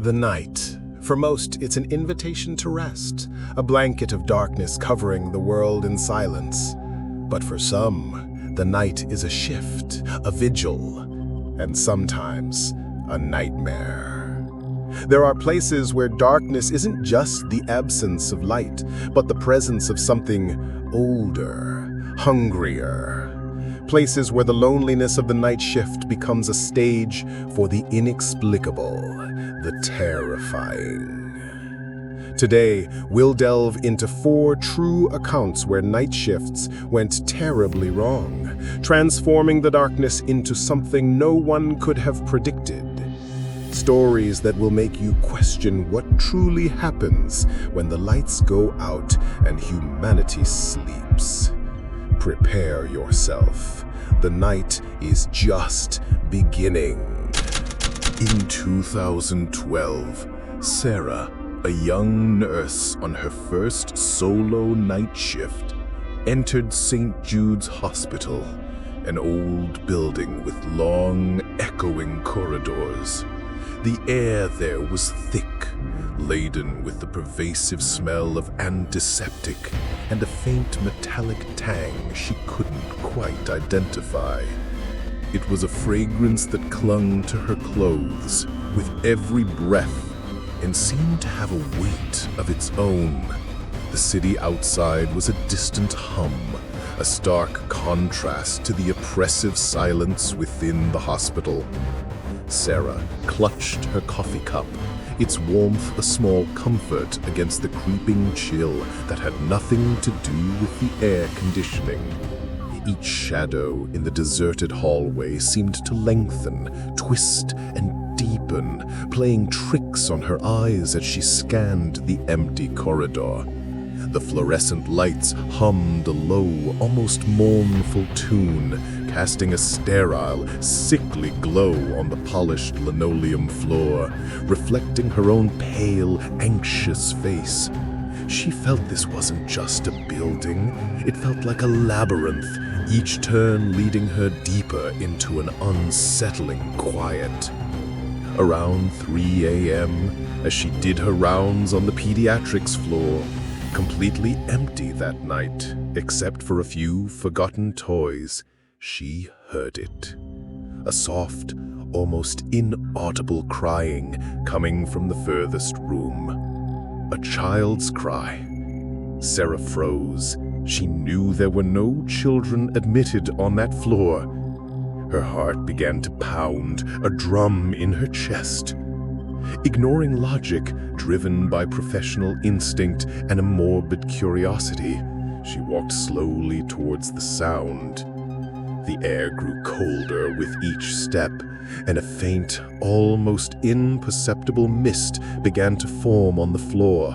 The night. For most, it's an invitation to rest, a blanket of darkness covering the world in silence. But for some, the night is a shift, a vigil, and sometimes a nightmare. There are places where darkness isn't just the absence of light, but the presence of something older, hungrier. Places where the loneliness of the night shift becomes a stage for the inexplicable, the terrifying. Today, we'll delve into 4 true accounts where night shifts went terribly wrong, transforming the darkness into something no one could have predicted. Stories that will make you question what truly happens when the lights go out and humanity sleeps. Prepare yourself. The night is just beginning. In 2012, Sarah, a young nurse on her first solo night shift, entered St. Jude's Hospital, an old building with long, echoing corridors. The air there was thick, laden with the pervasive smell of antiseptic and a faint metallic tang she couldn't quite identify. It was a fragrance that clung to her clothes with every breath and seemed to have a weight of its own. The city outside was a distant hum, a stark contrast to the oppressive silence within the hospital. Sarah clutched her coffee cup, its warmth a small comfort against the creeping chill that had nothing to do with the air conditioning. Each shadow in the deserted hallway seemed to lengthen, twist, and deepen, playing tricks on her eyes as she scanned the empty corridor. The fluorescent lights hummed a low, almost mournful tune, casting a sterile, sickly glow on the polished linoleum floor, reflecting her own pale, anxious face. She felt this wasn't just a building, it felt like a labyrinth, each turn leading her deeper into an unsettling quiet. Around 3 a.m., as she did her rounds on the pediatrics floor, completely empty that night, except for a few forgotten toys, she heard it. A soft, almost inaudible crying coming from the furthest room. A child's cry. Sarah froze. She knew there were no children admitted on that floor. Her heart began to pound, a drum in her chest. Ignoring logic, driven by professional instinct and a morbid curiosity, she walked slowly towards the sound. The air grew colder with each step, and a faint, almost imperceptible mist began to form on the floor.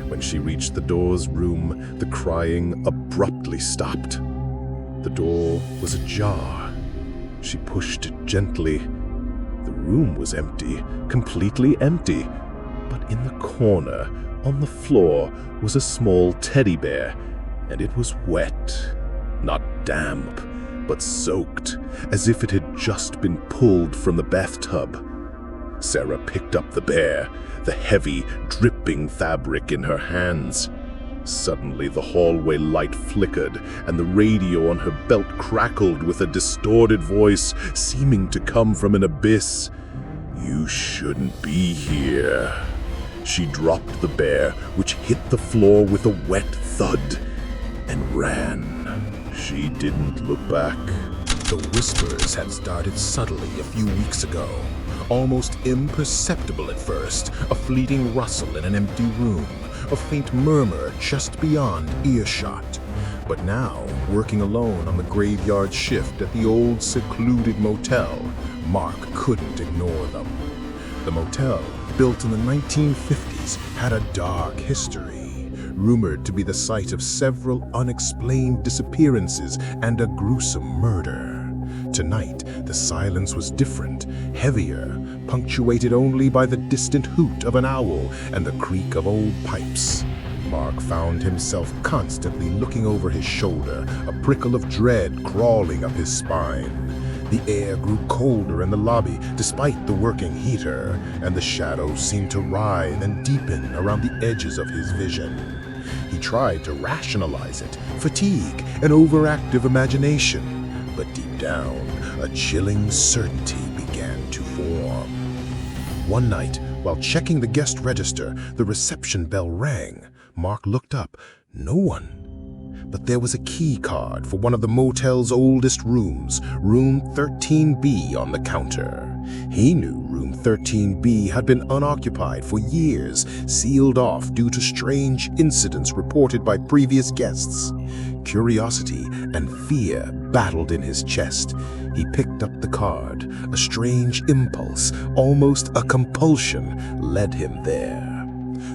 When she reached the door's room, the crying abruptly stopped. The door was ajar. She pushed it gently. The room was empty, completely empty. But in the corner, on the floor, was a small teddy bear, and it was wet. Not damp, but soaked, as if it had just been pulled from the bathtub. Sarah picked up the bear, the heavy, dripping fabric in her hands. Suddenly, the hallway light flickered, and the radio on her belt crackled with a distorted voice seeming to come from an abyss. "You shouldn't be here." She dropped the bear, which hit the floor with a wet thud, and ran. She didn't look back. The whispers had started subtly a few weeks ago, almost imperceptible at first, a fleeting rustle in an empty room, a faint murmur just beyond earshot. But now, working alone on the graveyard shift at the old secluded motel, Mark couldn't ignore them. The motel, built in the 1950s, had a dark history, rumored to be the site of several unexplained disappearances and a gruesome murder. Tonight, the silence was different, heavier, punctuated only by the distant hoot of an owl and the creak of old pipes. Mark found himself constantly looking over his shoulder, a prickle of dread crawling up his spine. The air grew colder in the lobby despite the working heater, and the shadows seemed to writhe and deepen around the edges of his vision. He tried to rationalize it, fatigue, an overactive imagination, but deep down, a chilling certainty began to form. One night, while checking the guest register, the reception bell rang. Mark looked up. No one. But there was a key card for one of the motel's oldest rooms, room 13B, on the counter. He knew room 13B had been unoccupied for years, sealed off due to strange incidents reported by previous guests. Curiosity and fear battled in his chest. He picked up the card. A strange impulse, almost a compulsion, led him there.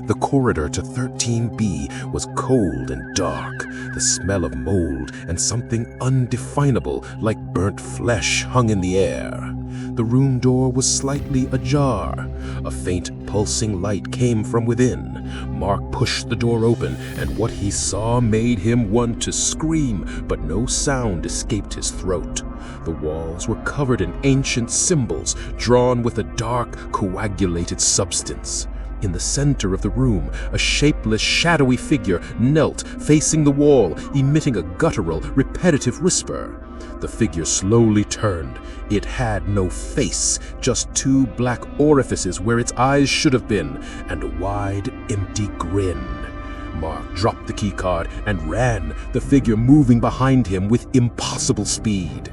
The corridor to 13B was cold and dark. The smell of mold and something undefinable like burnt flesh hung in the air. The room door was slightly ajar. A faint pulsing light came from within. Mark pushed the door open, and what he saw made him want to scream, but no sound escaped his throat. The walls were covered in ancient symbols, drawn with a dark, coagulated substance. In the center of the room, a shapeless, shadowy figure knelt, facing the wall, emitting a guttural, repetitive whisper. The figure slowly turned. It had no face, just two black orifices where its eyes should have been, and a wide, empty grin. Mark dropped the keycard and ran, the figure moving behind him with impossible speed.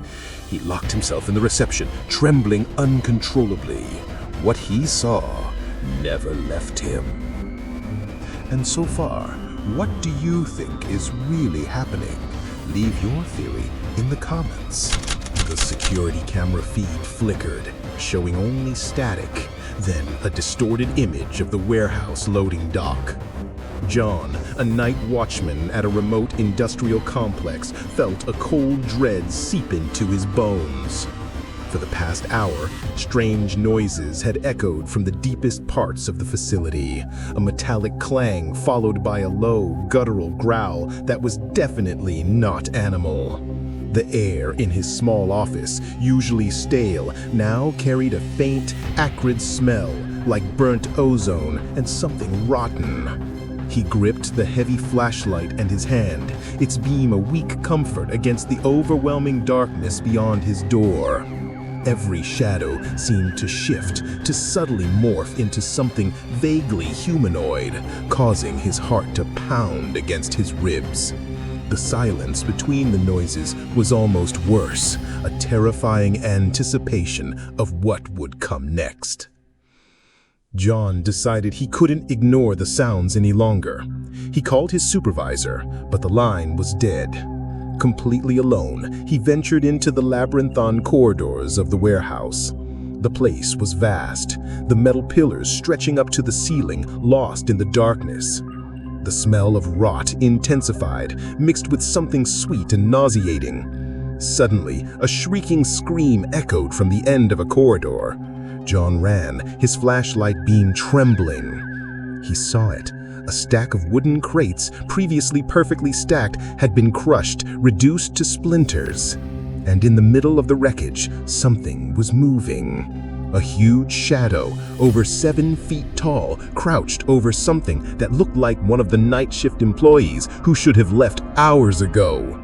He locked himself in the reception, trembling uncontrollably. What he saw never left him. And so far, what do you think is really happening? Leave your theory in the comments. The security camera feed flickered, showing only static, then a distorted image of the warehouse loading dock. John, a night watchman at a remote industrial complex, felt a cold dread seep into his bones. For the past hour, strange noises had echoed from the deepest parts of the facility. A metallic clang followed by a low, guttural growl that was definitely not animal. The air in his small office, usually stale, now carried a faint, acrid smell, like burnt ozone and something rotten. He gripped the heavy flashlight in his hand, its beam a weak comfort against the overwhelming darkness beyond his door. Every shadow seemed to shift, to subtly morph into something vaguely humanoid, causing his heart to pound against his ribs. The silence between the noises was almost worse, a terrifying anticipation of what would come next. John decided he couldn't ignore the sounds any longer. He called his supervisor, but the line was dead. Completely alone, he ventured into the labyrinthine corridors of the warehouse. The place was vast, the metal pillars stretching up to the ceiling, lost in the darkness. The smell of rot intensified, mixed with something sweet and nauseating. Suddenly, a shrieking scream echoed from the end of a corridor. John ran, his flashlight beam trembling. He saw it. A stack of wooden crates, previously perfectly stacked, had been crushed, reduced to splinters. And in the middle of the wreckage, something was moving. A huge shadow, over 7 feet tall, crouched over something that looked like one of the night shift employees who should have left hours ago.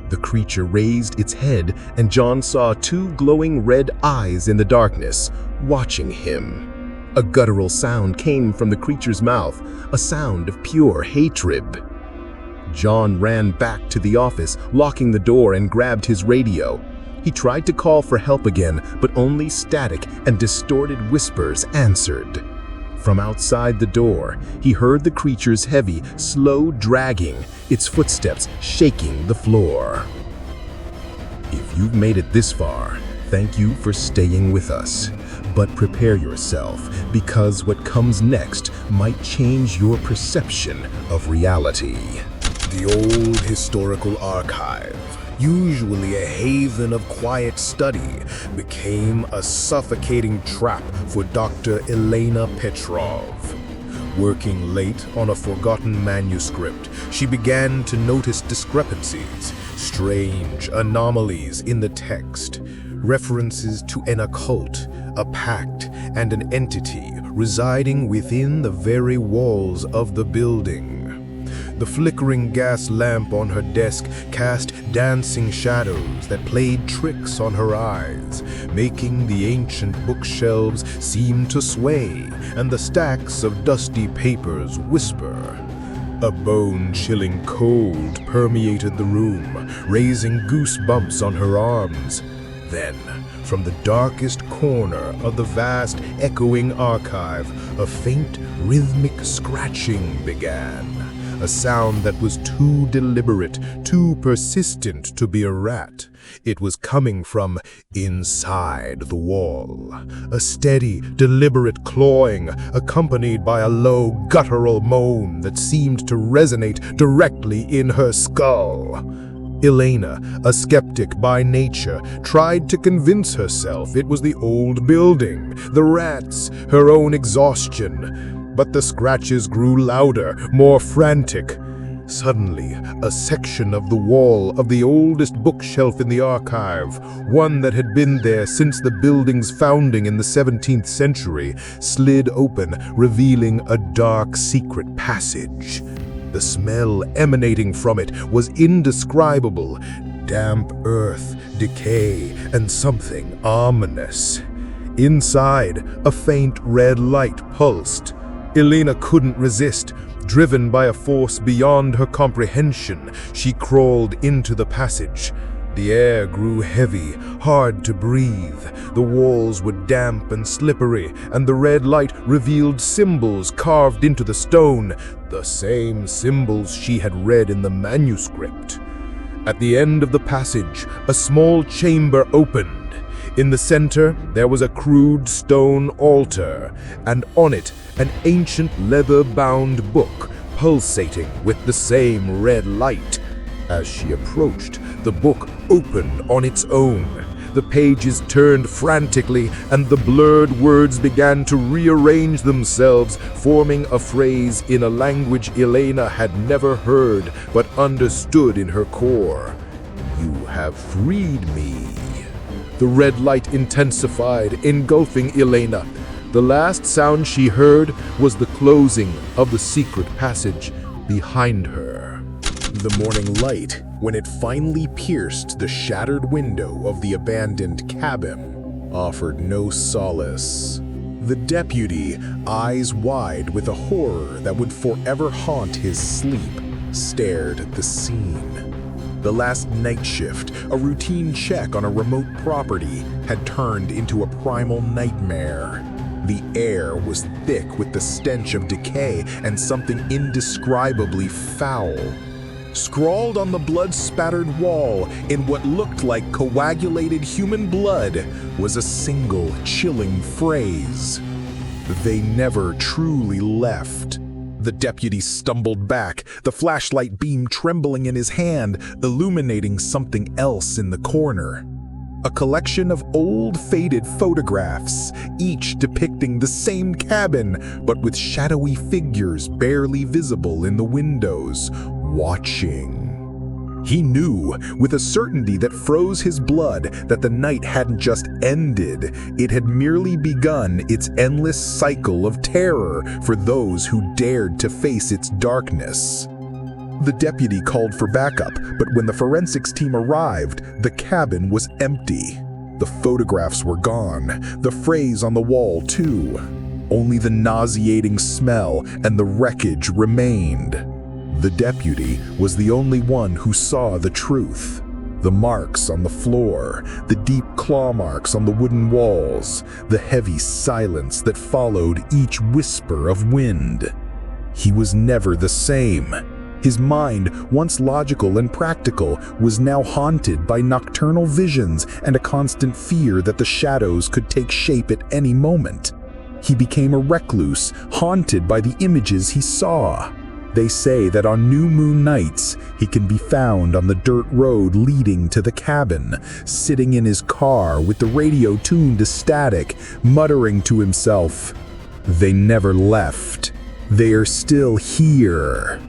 The creature raised its head, and John saw 2 glowing red eyes in the darkness, watching him. A guttural sound came from the creature's mouth, a sound of pure hatred. John ran back to the office, locking the door, and grabbed his radio. He tried to call for help again, but only static and distorted whispers answered. From outside the door, he heard the creature's heavy, slow dragging, its footsteps shaking the floor. If you've made it this far, thank you for staying with us. But prepare yourself, because what comes next might change your perception of reality. The old historical archive, usually a haven of quiet study, became a suffocating trap for Dr. Elena Petrov. Working late on a forgotten manuscript, she began to notice discrepancies, strange anomalies in the text. references to an occult, a pact, and an entity residing within the very walls of the building. The flickering gas lamp on her desk cast dancing shadows that played tricks on her eyes, making the ancient bookshelves seem to sway and the stacks of dusty papers whisper. A bone-chilling cold permeated the room, raising goosebumps on her arms. Then, from the darkest corner of the vast, echoing archive, a faint, rhythmic scratching began. A sound that was too deliberate, too persistent to be a rat. It was coming from inside the wall. A steady, deliberate clawing, accompanied by a low, guttural moan that seemed to resonate directly in her skull. Elena, a skeptic by nature, tried to convince herself it was the old building, the rats, her own exhaustion. But the scratches grew louder, more frantic. Suddenly, a section of the wall of the oldest bookshelf in the archive, one that had been there since the building's founding in the 17th century, slid open, revealing a dark, secret passage. The smell emanating from it was indescribable. Damp earth, decay, and something ominous. Inside, a faint red light pulsed. Elena couldn't resist. Driven by a force beyond her comprehension, she crawled into the passage. The air grew heavy, hard to breathe. The walls were damp and slippery, and the red light revealed symbols carved into the stone, the same symbols she had read in the manuscript. At the end of the passage, a small chamber opened. In the center, there was a crude stone altar, and on it, an ancient leather-bound book pulsating with the same red light. As she approached, the book opened on its own. The pages turned frantically, and the blurred words began to rearrange themselves, forming a phrase in a language Elena had never heard but understood in her core. "You have freed me." The red light intensified, engulfing Elena. The last sound she heard was the closing of the secret passage behind her. The morning light, when it finally pierced the shattered window of the abandoned cabin, offered no solace. The deputy, eyes wide with a horror that would forever haunt his sleep, stared at the scene. The last night shift, a routine check on a remote property, had turned into a primal nightmare. The air was thick with the stench of decay and something indescribably foul. Scrawled on the blood-spattered wall in what looked like coagulated human blood was a single chilling phrase. They never truly left. The deputy stumbled back, the flashlight beam trembling in his hand, illuminating something else in the corner. A collection of old, faded photographs, each depicting the same cabin, but with shadowy figures barely visible in the windows, watching. He knew, with a certainty that froze his blood, that the night hadn't just ended. It had merely begun its endless cycle of terror for those who dared to face its darkness. The deputy called for backup, but when the forensics team arrived, the cabin was empty. The photographs were gone, the phrase on the wall too. Only the nauseating smell and the wreckage remained. The deputy was the only one who saw the truth. The marks on the floor, the deep claw marks on the wooden walls, the heavy silence that followed each whisper of wind. He was never the same. His mind, once logical and practical, was now haunted by nocturnal visions and a constant fear that the shadows could take shape at any moment. He became a recluse, haunted by the images he saw. They say that on new moon nights, he can be found on the dirt road leading to the cabin, sitting in his car with the radio tuned to static, muttering to himself, "They never left. They are still here."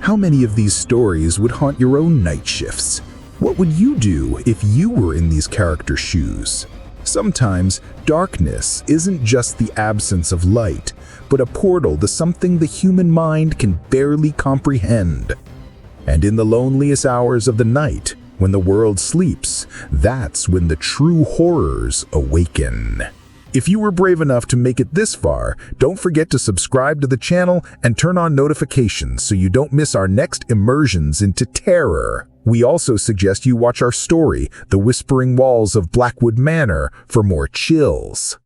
How many of these stories would haunt your own night shifts? What would you do if you were in these characters' shoes? Sometimes, darkness isn't just the absence of light, but a portal to something the human mind can barely comprehend. And in the loneliest hours of the night, when the world sleeps, that's when the true horrors awaken. If you were brave enough to make it this far, don't forget to subscribe to the channel and turn on notifications so you don't miss our next immersions into terror. We also suggest you watch our story, The Whispering Walls of Blackwood Manor, for more chills.